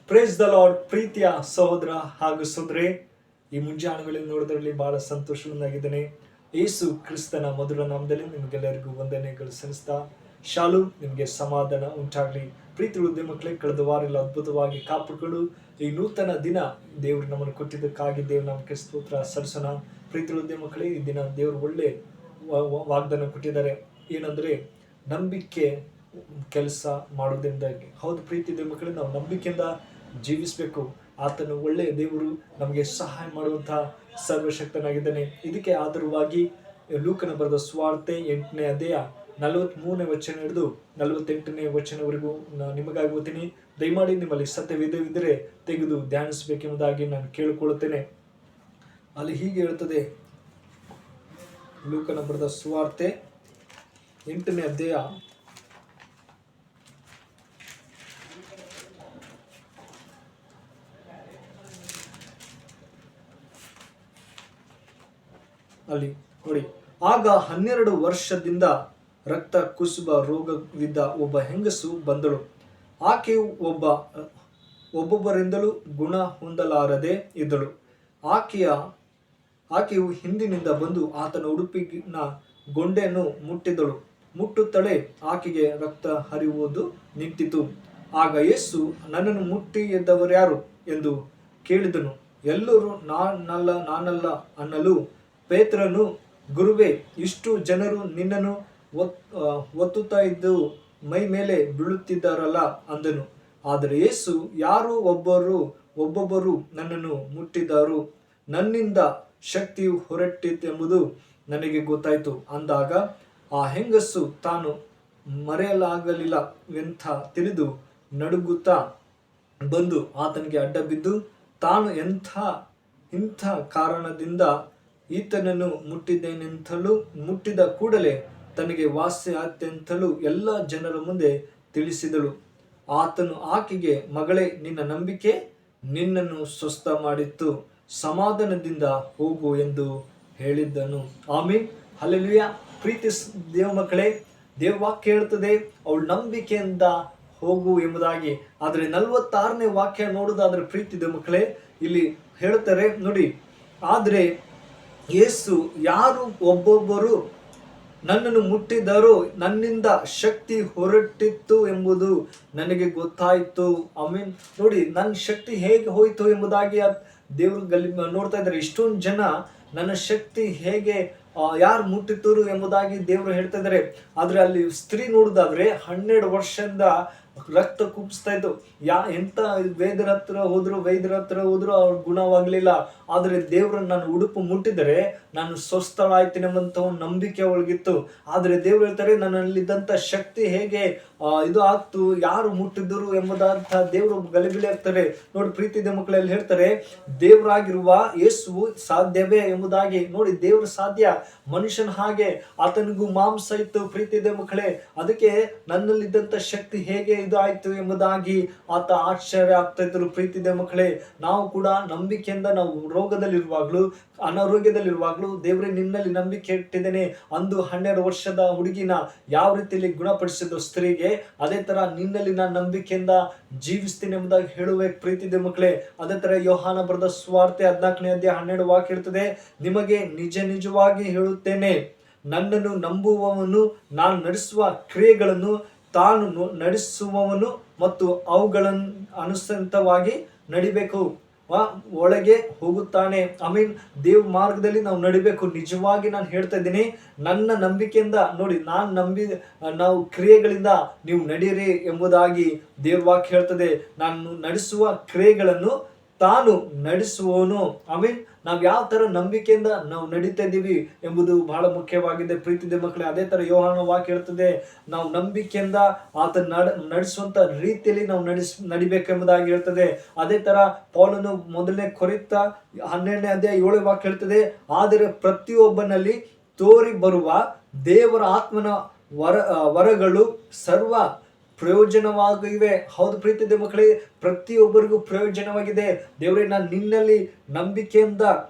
Praise the lord. ಪ್ರೀತಿಯ ಸಹೋದರ ಹಾಗೂ ಸೋದರೇ, ಈ ಮುಂಜಾನೆಗಳಲ್ಲಿ ನೋಡೋದ್ರಲ್ಲಿ ಬಹಳ ಸಂತೋಷವಾಗಿದ್ದೇನೆ. ಯೇಸು ಕ್ರಿಸ್ತನ ಮಧುರ ನಾಮದಲ್ಲಿ ನಿಮಗೆಲ್ಲರಿಗೂ ವಂದನೆಗಳು ಸಲ್ಲಿಸ್ತಾ, ಶಾಲು ನಿಮಗೆ ಸಮಾಧಾನ ಉಂಟಾಗಲಿ. ಪ್ರೀತಿ ಉಳಿದ ಮಕ್ಕಳೇ, ಕಳೆದ ವಾರ ಎಲ್ಲ ಅದ್ಭುತವಾಗಿ ಕಾಪಾಡಿಕೊಂಡು ಈ ನೂತನ ದಿನ ದೇವರು ನಮ್ಮನ್ನು ಕೊಟ್ಟಿದ್ದಕ್ಕಾಗಿ ದೇವ್ರ ನಮಗೆ ಸ್ತೋತ್ರ ಸಲ್ಲಿಸೋಣ. ಪ್ರೀತಿ ಉಳಿದ ಮಕ್ಕಳೇ, ಈ ದಿನ ದೇವರು ಒಳ್ಳೆ ವಾಗ್ದಾನ ಕೊಟ್ಟಿದ್ದಾರೆ. ಏನಂದ್ರೆ ನಂಬಿಕೆ ಕೆಲಸ ಮಾಡೋದ್ರಿಂದಾಗಿ. ಹೌದು ಪ್ರೀತಿ ಮಕ್ಕಳೇ, ನಾವು ನಂಬಿಕೆಯಿಂದ ಜೀವಿಸಬೇಕು. ಆತನು ಒಳ್ಳೆಯ ದೇವರು, ನಮಗೆ ಸಹಾಯ ಮಾಡುವಂತಹ ಸರ್ವಶಕ್ತನಾಗಿದ್ದಾನೆ. ಇದಕ್ಕೆ ಆಧಾರವಾಗಿ ಲೂಕನ ಬರೆದ ಸುವಾರ್ತೆ 8ನೇ ಅಧ್ಯಾಯ 43ನೇ ವಚನ ಹಿಡಿದು 48ನೇ ವಚನವರೆಗೂ ನಿಮಗಾಗಿ ಓದ್ತೀನಿ. ದಯಮಾಡಿ ನಿಮ್ಮಲ್ಲಿ ಸತ್ಯವಿದ್ದರೆ ತೆಗೆದು ಧ್ಯಾನಿಸಬೇಕೆಂಬುದಾಗಿ ನಾನು ಕೇಳಿಕೊಳ್ಳುತ್ತೇನೆ. ಅಲ್ಲಿ ಹೀಗೆ ಹೇಳ್ತದೆ, ಲೂಕನ ಬರೆದ ಸುವಾರ್ತೆ 8ನೇ ಅಧ್ಯಾಯ 'ಆಗ 12 ವರ್ಷದಿಂದ ರಕ್ತ ಕುಸುಬ ರೋಗವಿದ್ದ ಒಬ್ಬ ಹೆಂಗಸು ಬಂದಳು. ಆಕೆಯು ಒಬ್ಬೊಬ್ಬರಿಂದಲೂ ಗುಣ ಹೊಂದಲಾರದೆ ಇದ್ದಳು. ಆಕೆಯು ಹಿಂದಿನಿಂದ ಬಂದು ಆತನ ಉಡುಪಿನ ಗೊಂಡೆಯನ್ನು ಮುಟ್ಟಿದಳು. ಮುಟ್ಟುತ್ತಲೇ ಆಕೆಗೆ ರಕ್ತ ಹರಿಯುವುದು ನಿಂತಿತು. ಆಗ ಯೇಸು, ನನ್ನನ್ನು ಮುಟ್ಟಿದವರ್ಯಾರು ಎಂದು ಕೇಳಿದನು. ಎಲ್ಲರೂ ನಾನಲ್ಲ ಅನ್ನಲು ಪೇತ್ರನು, ಗುರುವೇ, ಇಷ್ಟು ಜನರು ನಿನ್ನನ್ನು ಒತ್ತುತ್ತಾ ಇದ್ದು ಮೈ ಮೇಲೆ ಬೀಳುತ್ತಿದ್ದಾರಲ್ಲ ಅಂದನು. ಆದರೆ ಯೇಸು, ಯಾರು ಒಬ್ಬೊಬ್ಬರು ನನ್ನನ್ನು ಮುಟ್ಟಿದರು, ನನ್ನಿಂದ ಶಕ್ತಿಯು ಹೊರಟಿತೆಂಬುದು ನನಗೆ ಗೊತ್ತಾಯಿತು ಅಂದಾಗ ಆ ಹೆಂಗಸು ತಾನು ಮರೆಯಲಾಗಲಿಲ್ಲವೆಂತ ತಿಳಿದು ನಡುಗುತ್ತಾ ಬಂದು ಆತನಿಗೆ ಅಡ್ಡ ಬಿದ್ದು, ತಾನು ಇಂಥ ಕಾರಣದಿಂದ ಈತನನ್ನು ಮುಟ್ಟಿದ್ದೇನೆಂತಲೂ ಮುಟ್ಟಿದ ಕೂಡಲೇ ತನಗೆ ವಾಸಿ ಆಯ್ತೆಂತಲೂ ಎಲ್ಲ ಜನರ ಮುಂದೆ ತಿಳಿಸಿದಳು. ಆತನು ಆಕೆಗೆ, ಮಗಳೇ, ನಿನ್ನ ನಂಬಿಕೆ ನಿನ್ನನ್ನು ಸ್ವಸ್ಥ ಮಾಡಿತ್ತು, ಸಮಾಧಾನದಿಂದ ಹೋಗು ಎಂದು ಹೇಳಿದ್ದನು. ಆಮೀನ್, ಹಲ್ಲೆಲೂಯಾ. ಪ್ರೀತಿ ದೇವ ಮಕ್ಕಳೇ, ದೇವವಾಕ್ಯ ಹೇಳ್ತದೆ ಅವಳು ನಂಬಿಕೆಯಿಂದ ಹೋಗು ಎಂಬುದಾಗಿ. ಆದರೆ 46ನೇ ವಾಕ್ಯ ನೋಡುವುದಾದ್ರೆ ಪ್ರೀತಿ ದೇವ ಮಕ್ಕಳೇ, ಇಲ್ಲಿ ಹೇಳ್ತಾರೆ ನೋಡಿ, ಆದರೆ ಯೇಸು, ಯಾರು ಒಬ್ಬೊಬ್ಬರು ನನ್ನನ್ನು ಮುಟ್ಟಿದರೂ ನನ್ನಿಂದ ಶಕ್ತಿ ಹೊರಟಿತ್ತು ಎಂಬುದು ನನಗೆ ಗೊತ್ತಾಯಿತು. ಆಮೀನ್. ನೋಡಿ, ನನ್ನ ಶಕ್ತಿ ಹೇಗೆ ಹೋಯಿತು ಎಂಬುದಾಗಿ ದೇವರು ನೋಡ್ತಾ ಇದ್ದಾರೆ. ಇಷ್ಟೊಂದು ಜನ ನನ್ನ ಶಕ್ತಿ ಹೇಗೆ ಯಾರು ಮುಟ್ಟಿತರು ಎಂಬುದಾಗಿ ದೇವರು ಹೇಳ್ತಾ ಇದ್ದಾರೆ. ಆದ್ರೆ ಅಲ್ಲಿ ಸ್ತ್ರೀ ನೋಡುದಾದ್ರೆ 12 ವರ್ಷದಿಂದ ರಕ್ತ ಕುಪ್ಸ್ತಾ ಇತ್ತು. ಎಂತ ವೈದ್ಯರ ಹತ್ರ ಹೋದ್ರು ಅವ್ರ ಗುಣವಾಗ್ಲಿಲ್ಲ. ಆದ್ರೆ ದೇವ್ರನ್ನ ನಾನು ಉಡುಪು ಮುಟ್ಟಿದರೆ ನಾನು ಸ್ವಸ್ಥಳಾಯ್ತೀನೆಂಬಂತ ಒಂದು ನಂಬಿಕೆ ಒಳಗಿತ್ತು. ಆದ್ರೆ ದೇವ್ರು ಹೇಳ್ತಾರೆ, ನನ್ನಲ್ಲಿದ್ದಂತ ಶಕ್ತಿ ಹೇಗೆ ಇದು ಆಗ್ತು, ಯಾರು ಮುಟ್ಟಿದ್ರು ಎಂಬುದಂತ ದೇವರು ಗಲಿಬಿಲಿ ಆಗ್ತಾರೆ. ನೋಡಿ ಪ್ರೀತಿ ಮಕ್ಕಳಲ್ಲಿ ಹೇಳ್ತಾರೆ, ದೇವರಾಗಿರುವ ಯೇಸು ಸಾಧ್ಯವೇ ಎಂಬುದಾಗಿ. ನೋಡಿ, ದೇವ್ರು ಸಾಧ್ಯ, ಮನುಷ್ಯನ ಹಾಗೆ ಆತನಿಗೂ ಮಾಂಸ ಇತ್ತು. ಪ್ರೀತಿ ಮಕ್ಕಳೇ, ಅದಕ್ಕೆ ನನ್ನಲ್ಲಿದ್ದಂತ ಶಕ್ತಿ ಹೇಗೆ ಇದು ಆಯ್ತು ಎಂಬುದಾಗಿ ಆತ ಆಶ್ಚರ್ಯ ಆಗ್ತಾ ಇದ್ರು. ಪ್ರೀತಿ ಮಕ್ಕಳೇ, ನಾವು ಕೂಡ ನಂಬಿಕೆಯಿಂದ, ನಾವು ರೋಗದಲ್ಲಿರುವಾಗ್ಲೂ ಅನಾರೋಗ್ಯದಲ್ಲಿರುವಾಗ್ಲೂ, ದೇವರೇ ನಿನ್ನಲ್ಲಿ ನಂಬಿಕೆ ಇಟ್ಟಿದ್ದೇನೆ ಅಂದು 12 ವರ್ಷದ ಹುಡುಗಿನ ಯಾವ ರೀತಿಯಲ್ಲಿ ಗುಣಪಡಿಸಿದ್ರು ಸ್ತ್ರೀಗೆ, ಅದೇ ತರ ನಿನ್ನಲ್ಲಿ ನಾನು ನಂಬಿಕೆಯಿಂದ ಜೀವಿಸ್ತೀನಿ ಎಂಬುದಾಗಿ ಹೇಳುವೆ. ಪ್ರೀತಿ ಮಕ್ಕಳೇ, ಅದೇ ತರ ಯೋಹಾನ ಬರೆದ ಸುವಾರ್ತೆ 14ನೇ ಅಧ್ಯಾಯ 12 ವಾಕ್ಯ ಇರ್ತದೆ, ನಿಮಗೆ ನಿಜವಾಗಿ ಹೇಳುತ್ತೇನೆ, ನನ್ನನ್ನು ನಂಬುವವನು ನಾನು ನಡೆಸುವ ಕ್ರಿಯೆಗಳನ್ನು ತಾನು ನಡೆಸುವವನು ಮತ್ತು ಅವುಗಳನ್ನು ಅನುಸರಿತವಾಗಿ ನಡಿಬೇಕು, ಒಳಗೆ ಹೋಗುತ್ತಾನೆ. ಮೀನ್ ದೇವ್ ಮಾರ್ಗದಲ್ಲಿ ನಾವು ನಡಿಬೇಕು. ನಿಜವಾಗಿ ನಾನು ಹೇಳ್ತಾ ಇದ್ದೀನಿ, ನನ್ನ ನಂಬಿಕೆಯಿಂದ ನೋಡಿ, ನಾವು ಕ್ರಿಯೆಗಳಿಂದ ನೀವು ನಡೀರಿ ಎಂಬುದಾಗಿ ದೇವ್ವಾಕ್ಯ ಹೇಳ್ತದೆ. ನಾನು ನಡೆಸುವ ಕ್ರಿಯೆಗಳನ್ನು ತಾನು ನಡೆಸುವವನು. ಮೀನ್ ನಾವು ಯಾವ ತರ ನಂಬಿಕೆಯಿಂದ ನಾವು ನಡೀತಾ ಇದ್ದೀವಿ ಎಂಬುದು ಬಹಳ ಮುಖ್ಯವಾಗಿದೆ. ಪ್ರೀತಿ ಮಕ್ಕಳೇ, ಅದೇ ತರ ಯೋಹಾನ ವಾಕ್ಯ ಹೇಳ್ತದೆ, ನಾವು ನಂಬಿಕೆಯಿಂದ ಆತ ನಡೆಸುವಂತ ರೀತಿಯಲ್ಲಿ ನಾವು ನಡಿಬೇಕೆಂಬುದಾಗಿ ಹೇಳ್ತದೆ. ಅದೇ ತರ ಪೌಲನು 1ನೇ ಕೊರಿಂಥ 12ನೇ ಅಧ್ಯಾಯ 7ನೇ ವಾಕ್ಯ ಹೇಳ್ತದೆ, ಆದರೆ ಪ್ರತಿಯೊಬ್ಬನಲ್ಲಿ ತೋರಿ ಬರುವ ದೇವರ ಆತ್ಮನ ವರಗಳು ಸರ್ವ ಪ್ರಯೋಜನವಾಗಿವೆ. ಹೌದು ಪ್ರೀತಿ ಮಕ್ಕಳೇ, ಪ್ರತಿಯೊಬ್ಬರಿಗೂ ಪ್ರಯೋಜನವಾಗಿದೆ. ದೇವರೇ, ನಾನು ನಿನ್ನಲ್ಲಿ ನಂಬಿಕೆಯಿಂದ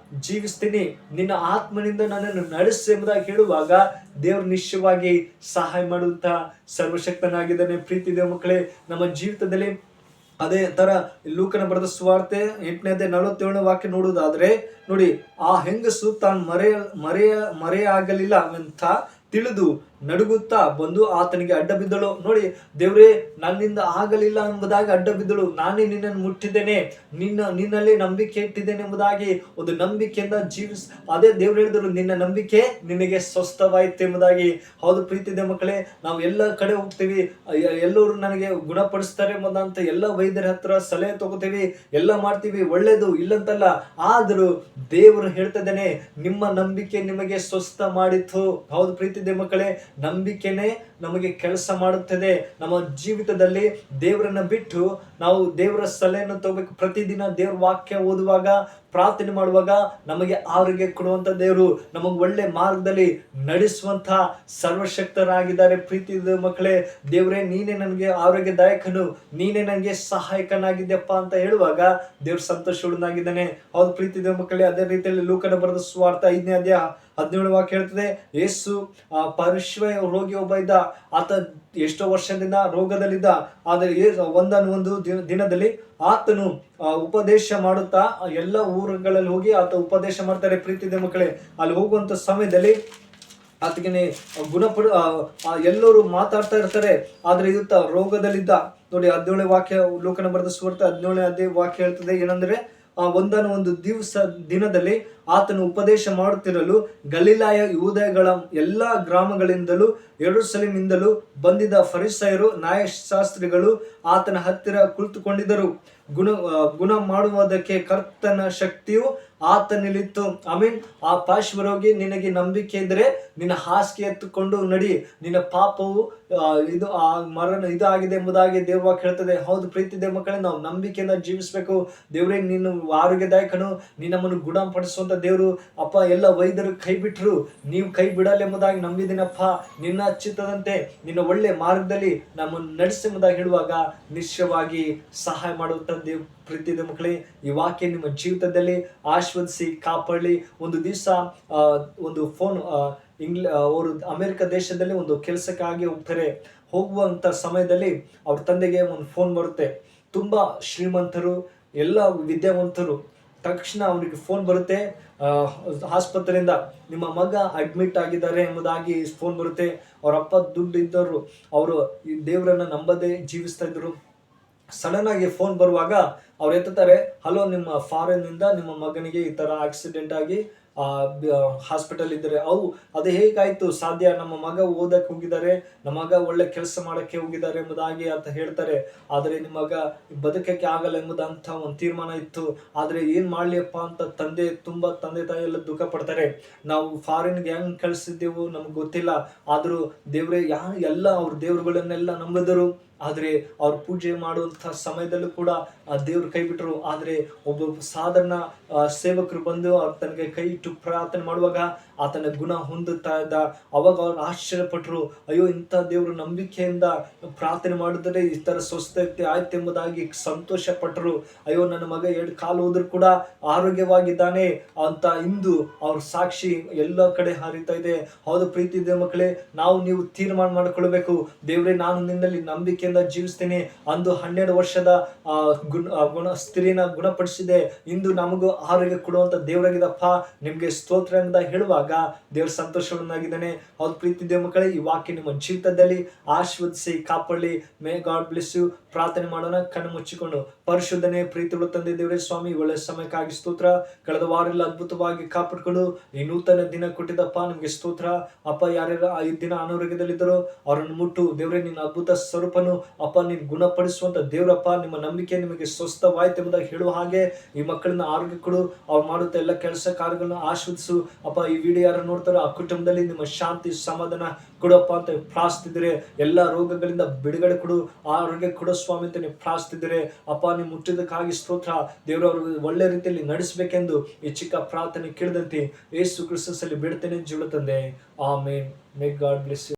ಜೀವಿಸ್ತೀನಿ, ನಿನ್ನ ಆತ್ಮನಿಂದ ನನ್ನನ್ನು ನಡೆಸು ಎಂಬುದಾಗಿ ಹೇಳುವಾಗ ದೇವರು ನಿಶ್ಚಯವಾಗಿ ಸಹಾಯ ಮಾಡುವಂತಹ ಸರ್ವಶಕ್ತನಾಗಿದ್ದಾನೆ. ಪ್ರೀತಿ ಮಕ್ಕಳೇ, ನಮ್ಮ ಜೀವಿತದಲ್ಲಿ ಅದೇ ತರ ಲೂಕನ ಬರೆದ ಸುವಾರ್ತೆ 8:47 ನೋಡುವುದಾದ್ರೆ ನೋಡಿ, ಆ ಹೆಂಗಸು ತಾನು ಮರೆಯಾಗಲಿಲ್ಲ ಅಂತ ತಿಳಿದು ನಡುಗುತ್ತಾ ಬಂದು ಆತನಿಗೆ ಅಡ್ಡ ಬಿದ್ದಳು. ನೋಡಿ, ದೇವ್ರೇ ನನ್ನಿಂದ ಆಗಲಿಲ್ಲ ಎಂಬುದಾಗಿ ಅಡ್ಡ ಬಿದ್ದಳು. ನಾನೇ ನಿನ್ನನ್ನು ಮುಟ್ಟಿದ್ದೇನೆ, ನಿನ್ನಲ್ಲಿ ನಂಬಿಕೆ ಇಟ್ಟಿದ್ದೇನೆ ಎಂಬುದಾಗಿ ಒಂದು ನಂಬಿಕೆಯಿಂದ ಅದೇ ದೇವ್ರು ಹೇಳಿದ್ರು, ನಿನ್ನ ನಂಬಿಕೆ ನಿನಗೆ ಸ್ವಸ್ಥವಾಯಿತು ಎಂಬುದಾಗಿ. ಹೌದು ಪ್ರೀತಿದೆ ಮಕ್ಕಳೇ, ನಾವು ಎಲ್ಲ ಕಡೆ ಹೋಗ್ತೀವಿ, ಎಲ್ಲರೂ ನನಗೆ ಗುಣಪಡಿಸ್ತಾರೆ ಎಂಬುದಂತ ಎಲ್ಲ ವೈದ್ಯರ ಹತ್ರ ಸಲಹೆ ತಗೋತೀವಿ, ಎಲ್ಲ ಮಾಡ್ತೀವಿ, ಒಳ್ಳೇದು ಇಲ್ಲಂತಲ್ಲ. ಆದರೂ ದೇವರು ಹೇಳ್ತಿದ್ದಾನೆ, ನಿಮ್ಮ ನಂಬಿಕೆ ನಿಮಗೆ ಸ್ವಸ್ಥ ಮಾಡಿತು. ಹೌದು ಪ್ರೀತಿದೆ ಮಕ್ಕಳೇ, ನಂಬಿಕೆನೇ ನಮಗೆ ಕೆಲಸ ಮಾಡುತ್ತದೆ. ನಮ್ಮ ಜೀವಿತದಲ್ಲಿ ದೇವರನ್ನ ಬಿಟ್ಟು ನಾವು ದೇವರ ಸಲಹೆಯನ್ನು ತಗೋಬೇಕು. ಪ್ರತಿದಿನ ದೇವರ ವಾಕ್ಯ ಓದುವಾಗ, ಪ್ರಾರ್ಥನೆ ಮಾಡುವಾಗ ನಮಗೆ ಆರೋಗ್ಯ ಕೊಡುವಂತ ದೇವರು, ನಮಗೆ ಒಳ್ಳೆ ಮಾರ್ಗದಲ್ಲಿ ನಡೆಸುವಂತ ಸರ್ವಶಕ್ತರಾಗಿದ್ದಾರೆ. ಪ್ರೀತಿದ ಮಕ್ಕಳೇ, ದೇವರೇ ನೀನೇ ನನಗೆ ಆರೋಗ್ಯದಾಯಕನು, ನೀನೇ ನನಗೆ ಸಹಾಯಕನಾಗಿದ್ದೆಪ್ಪ ಅಂತ ಹೇಳುವಾಗ ದೇವ್ರ ಸಂತೋಷವಾಗಿದ್ದಾನೆ. ಹೌದು ಪ್ರೀತಿದ ಮಕ್ಕಳೇ, ಅದೇ ರೀತಿಯಲ್ಲಿ ಲೂಕನ ಬರೆದ ಸುವಾರ್ತೆ 5:17 ಹೇಳ್ತದೆ, ಯೇಸು ಪಾರ್ಶ್ವ ರೋಗಿ ಒಬ್ಬ ಇದ್ದ. ಆತ ಎಷ್ಟೋ ವರ್ಷದಿಂದ ರೋಗದಲ್ಲಿದ್ದ. ಆದರೆ ಒಂದು ದಿನದಲ್ಲಿ ಆತನು ಉಪದೇಶ ಮಾಡುತ್ತಾ ಎಲ್ಲ ಊರುಗಳಲ್ಲಿ ಹೋಗಿ ಆತ ಉಪದೇಶ ಮಾಡ್ತಾರೆ. ಪ್ರೀತಿದೆ ಮಕ್ಕಳೇ, ಅಲ್ಲಿ ಹೋಗುವಂತ ಸಮಯದಲ್ಲಿ ಆತಗೆ ಎಲ್ಲರೂ ಮಾತಾಡ್ತಾ ಇರ್ತಾರೆ. ಆದ್ರೆ ಈತ ರೋಗದಲ್ಲಿದ್ದ. ನೋಡಿ, 17 ಲೋಕನ ಬರೆದ ಸುವಾರ್ತೆ 17 ಹೇಳ್ತದೆ ಏನಂದ್ರೆ, ಒಂದು ದಿನದಲ್ಲಿ ಆತನು ಉಪದೇಶ ಮಾಡುತ್ತಿರಲು ಗಲಿಲಾಯ ಯೂದಯಗಳ ಎಲ್ಲಾ ಗ್ರಾಮಗಳಿಂದಲೂ ಯೆರೂಸಲೇಮಿನಿಂದಲೂ ಬಂದಿದ್ದ ಫರಿಸಾಯರು ನ್ಯಾಯಶಾಸ್ತ್ರಿಗಳು ಆತನ ಹತ್ತಿರ ಕುಳಿತುಕೊಂಡಿದ್ದರು. ಗುಣ ಮಾಡುವುದಕ್ಕೆ ಕರ್ತನ ಶಕ್ತಿಯು ಆತನಲ್ಲಿತ್ತು. ಆ ಪಾರ್ಶ್ವರೋಗಿ, ನಿನಗೆ ನಂಬಿಕೆ ಇದ್ರೆ ನಿನ್ನ ಹಾಸಿಗೆ ಎತ್ತುಕೊಂಡು ನಡಿ, ನಿನ್ನ ಪಾಪವು ಇದಾಗಿದೆ ಎಂಬುದಾಗಿ ದೇವವಾಕ್ಯ ಹೇಳ್ತದೆ. ಹೌದು ಪ್ರೀತಿದೆ ಮಕ್ಕಳೇ, ನಾವು ನಂಬಿಕೆಯಿಂದ ಜೀವಿಸಬೇಕು. ದೇವರೇ ನೀನು ಆರೋಗ್ಯದಾಯಕನು, ನಮ್ಮನ್ನು ಗುಣಪಡಿಸುವಂತ ದೇವರು ಅಪ್ಪ. ಎಲ್ಲ ವೈದ್ಯರು ಕೈ ಬಿಟ್ಟರು, ನೀವು ಕೈ ಬಿಡಲ್ಲ ಎಂಬುದಾಗಿ ನಂಬಿದ್ದೀನಪ್ಪ. ನಿನ್ನ ಚಿತ್ತದಂತೆ ನಿನ್ನ ಒಳ್ಳೆ ಮಾರ್ಗದಲ್ಲಿ ನಮ್ಮನ್ನು ನಡೆಸುವುದಾಗಿ ಹೇಳುವಾಗ ನಿಶ್ಚಯವಾಗಿ ಸಹಾಯ ಮಾಡುವಂತ ದೇವ್. ಪ್ರೀತಿದ ಮಕ್ಕಳೇ, ಈ ವಾಕ್ಯ ನಿಮ್ಮ ಜೀವಿತದಲ್ಲಿ ಆಶೀರ್ವದಿಸಿ ಕಾಪಾಡಲಿ. ಒಂದು ದಿವಸ ಒಂದು ಫೋನ್, ಅವರು ಅಮೆರಿಕ ದೇಶದಲ್ಲಿ ಒಂದು ಕೆಲಸಕ್ಕಾಗಿ ಹೋಗ್ತಾರೆ. ಹೋಗುವಂತ ಸಮಯದಲ್ಲಿ ಅವ್ರ ತಂದೆಗೆ ಒಂದು ಫೋನ್ ಬರುತ್ತೆ. ತುಂಬಾ ಶ್ರೀಮಂತರು, ಎಲ್ಲ ವಿದ್ಯಾವಂತರು. ತಕ್ಷಣ ಅವರಿಗೆ ಫೋನ್ ಬರುತ್ತೆ, ಆಸ್ಪತ್ರೆಯಿಂದ ನಿಮ್ಮ ಮಗ ಅಡ್ಮಿಟ್ ಆಗಿದ್ದಾರೆ ಎಂಬುದಾಗಿ ಫೋನ್ ಬರುತ್ತೆ. ಅವ್ರ ಅಪ್ಪ ದುಡ್ಡು ಇದ್ದವರು, ಅವರು ಈ ದೇವರನ್ನ ನಂಬದೇ ಜೀವಿಸ್ತಾ ಇದ್ರು. ಸಡನ್ ಆಗಿ ಫೋನ್ ಬರುವಾಗ ಅವ್ರು ಎತ್ತುತ್ತಾರೆ, ಹಲೋ, ನಿಮ್ಮ ಫಾರಿನ್ ಇಂದ ನಿಮ್ಮ ಮಗನಿಗೆ ಈ ತರ ಆಕ್ಸಿಡೆಂಟ್ ಆಗಿ ಹಾಸ್ಪಿಟಲ್ ಇದ್ದಾರೆ. ಅದು ಹೇಗಾಯ್ತು ಸಾಧ್ಯ? ನಮ್ಮ ಮಗ ಓದಕ್ಕೆ ಹೋಗಿದ್ದಾರೆ, ನಮ್ಮ ಮಗ ಒಳ್ಳೆ ಕೆಲಸ ಮಾಡಕ್ಕೆ ಹೋಗಿದ್ದಾರೆ ಎಂಬುದಾಗಿ ಅಂತ ಹೇಳ್ತಾರೆ. ಆದ್ರೆ ನಿಮ್ಮ ಮಗ ಬದುಕಕ್ಕೆ ಆಗಲ್ಲ ಎಂಬುದಂತ ಒಂದು ತೀರ್ಮಾನ ಇತ್ತು. ಆದ್ರೆ ಏನ್ ಮಾಡ್ಲಿಯಪ್ಪ ಅಂತ ತಂದೆ ತಾಯಿ ಎಲ್ಲ ದುಃಖ ಪಡ್ತಾರೆ. ನಾವು ಫಾರಿನ್ಗೆ ಹೆಂಗ್ ಕಳಿಸಿದ್ದೆವು ನಮ್ಗೆ ಗೊತ್ತಿಲ್ಲ. ಆದ್ರೂ ದೇವ್ರೆ ಎಲ್ಲ ಅವ್ರ ದೇವ್ರುಗಳನ್ನೆಲ್ಲ ನಂಬಿದರು. ಆದ್ರೆ ಅವ್ರ ಪೂಜೆ ಮಾಡುವಂತ ಸಮಯದಲ್ಲೂ ಕೂಡ ಆ ದೇವ್ರು ಕೈ ಬಿಟ್ಟರು. ಆದ್ರೆ ಒಬ್ಬ ಸಾಧಾರಣ ಸೇವಕರು ಬಂದು ತನಗೆ ಕೈ ಇಟ್ಟು ಪ್ರಾರ್ಥನೆ ಮಾಡುವಾಗ ಆತನ ಗುಣ ಹೊಂದುತ್ತಾ ಇದ್ದ. ಅವಾಗ ಅವ್ರು ಆಶ್ಚರ್ಯಪಟ್ಟರು, ಅಯ್ಯೋ, ಇಂಥ ದೇವರು ನಂಬಿಕೆಯಿಂದ ಪ್ರಾರ್ಥನೆ ಮಾಡಿದರೆ ಈ ತರ ಸ್ವಸ್ಥತೆ ಆಯ್ತು ಎಂಬುದಾಗಿ ಸಂತೋಷ ಪಟ್ಟರು. ಅಯ್ಯೋ, ನನ್ನ ಮಗ 2 ಕಾಲು ಹೋದ್ರು ಕೂಡ ಆರೋಗ್ಯವಾಗಿದ್ದಾನೆ ಅಂತ ಇಂದು ಅವ್ರ ಸಾಕ್ಷಿ ಎಲ್ಲ ಕಡೆ ಹರಿತಾ ಇದೆ. ಹೌದು ಪ್ರೀತಿ ಇದೆ ಮಕ್ಕಳೇ, ನೀವು ತೀರ್ಮಾನ ಮಾಡಿಕೊಳ್ಬೇಕು. ದೇವ್ರೆ, ನಾನು ನಿನ್ನಲ್ಲಿ ನಂಬಿಕೆಯಿಂದ ಜೀವಿಸ್ತೇನೆ. ಅಂದು 12 ವರ್ಷದ ಸ್ತ್ರೀನ ಗುಣಪಡಿಸಿದೆ, ಇಂದು ನಮಗೂ ಆರೋಗ್ಯ ಕೊಡುವಂತ ದೇವರಾಗಿದಪ್ಪ, ನಿಮ್ಗೆ ಸ್ತೋತ್ರ ಎಂದ ಹೇಳುವಾಗ ದೇವ್ರ ಸಂತೋಷವನ್ನಾಗಿದ್ದಾನೆ. ಹೌದು ಪ್ರೀತಿದೆ ಮಕ್ಕಳೇ, ಈ ವಾಕ್ಯ ನಿಮ್ಮ ಜೀವಿತದಲ್ಲಿ ಆಶೀರ್ವದಿಸಿ ಕಾಪಾಡಲಿ. May God bless you. ಪ್ರಾರ್ಥನೆ ಮಾಡೋಣ ಕಣ್ಣು ಮುಚ್ಚಿಕೊಂಡು. ಪರಿಶುದ್ಧನೇ ಪ್ರೀತಿಗಳು ತಂದೆ ದೇವರೇ ಸ್ವಾಮಿ, ಒಳ್ಳೆ ಸಮಯಕ್ಕಾಗಿ ಸ್ತೋತ್ರ. ಕಳೆದ ವಾರೆಲ್ಲ ಅದ್ಭುತವಾಗಿ ಕಾಪಾಡಿಕೊಂಡು ಈ ನೂತನ ದಿನ ಕೊಟ್ಟಿದ್ದಪ್ಪ, ನಿಮ್ಗೆ ಸ್ತೋತ್ರ ಅಪ್ಪ. ಯಾರ್ಯಾರು ಈ ದಿನ ಅನಾರೋಗ್ಯದಲ್ಲಿದ್ದರೋ ಅವರನ್ನು ಮುಟ್ಟು ದೇವರೇ, ನಿನ್ನ ಅದ್ಭುತ ಸ್ವರೂಪನು ಅಪ್ಪ, ನೀನು ಗುಣಪಡಿಸುವಂತ ದೇವರಪ್ಪ. ನಿಮ್ಮ ನಂಬಿಕೆ ನಿಮಗೆ ಸ್ವಸ್ಥವಾಯ್ತು ಎಂಬುದಾಗಿ ಹೇಳುವ ಹಾಗೆ ಈ ಮಕ್ಕಳನ್ನ ಆರೋಗ್ಯ ಕೊಡು. ಅವ್ರು ಮಾಡುತ್ತಾ ಎಲ್ಲ ಕೆಲಸ ಕಾರ್ಯಗಳನ್ನ ಆಶೀರ್ವದಿಸು ಅಪ್ಪ. ಈ ವಿಡಿಯೋ ಯಾರು ನೋಡ್ತಾರೋ ಆ ಕುಟುಂಬದಲ್ಲಿ ನಿಮ್ಮ ಶಾಂತಿ ಸಮಾಧಾನ ಕೊಡಪ್ಪ ಅಂತ ಪ್ರಾರ್ಥಿಸಿದ್ರೆ, ಎಲ್ಲ ರೋಗಗಳಿಂದ ಬಿಡುಗಡೆ ಕೊಡು, ಆರೋಗ್ಯ ಕೊಡು ಸ್ವಾಮಿ ಅಂತ ನೀವು ಪ್ರಾರ್ಥಿಸಿದ್ರೆ ಅಪ್ಪ. ನೀವು ಮುಟ್ಟಿದ್ದಕ್ಕಾಗಿ ಸ್ತೋತ್ರ ದೇವರು. ಅವರು ಒಳ್ಳೆ ರೀತಿಯಲ್ಲಿ ನಡೆಸಬೇಕೆಂದು ಈ ಚಿಕ್ಕ ಪ್ರಾರ್ಥನೆ ಕೇಳಿದಂತೆ ಯೇಸು ಕ್ರಿಸ್ತನಲ್ಲಿ ಬಿಡ್ತೇನೆ ಜೀವ ತಂದೆ. Amen. May God bless you.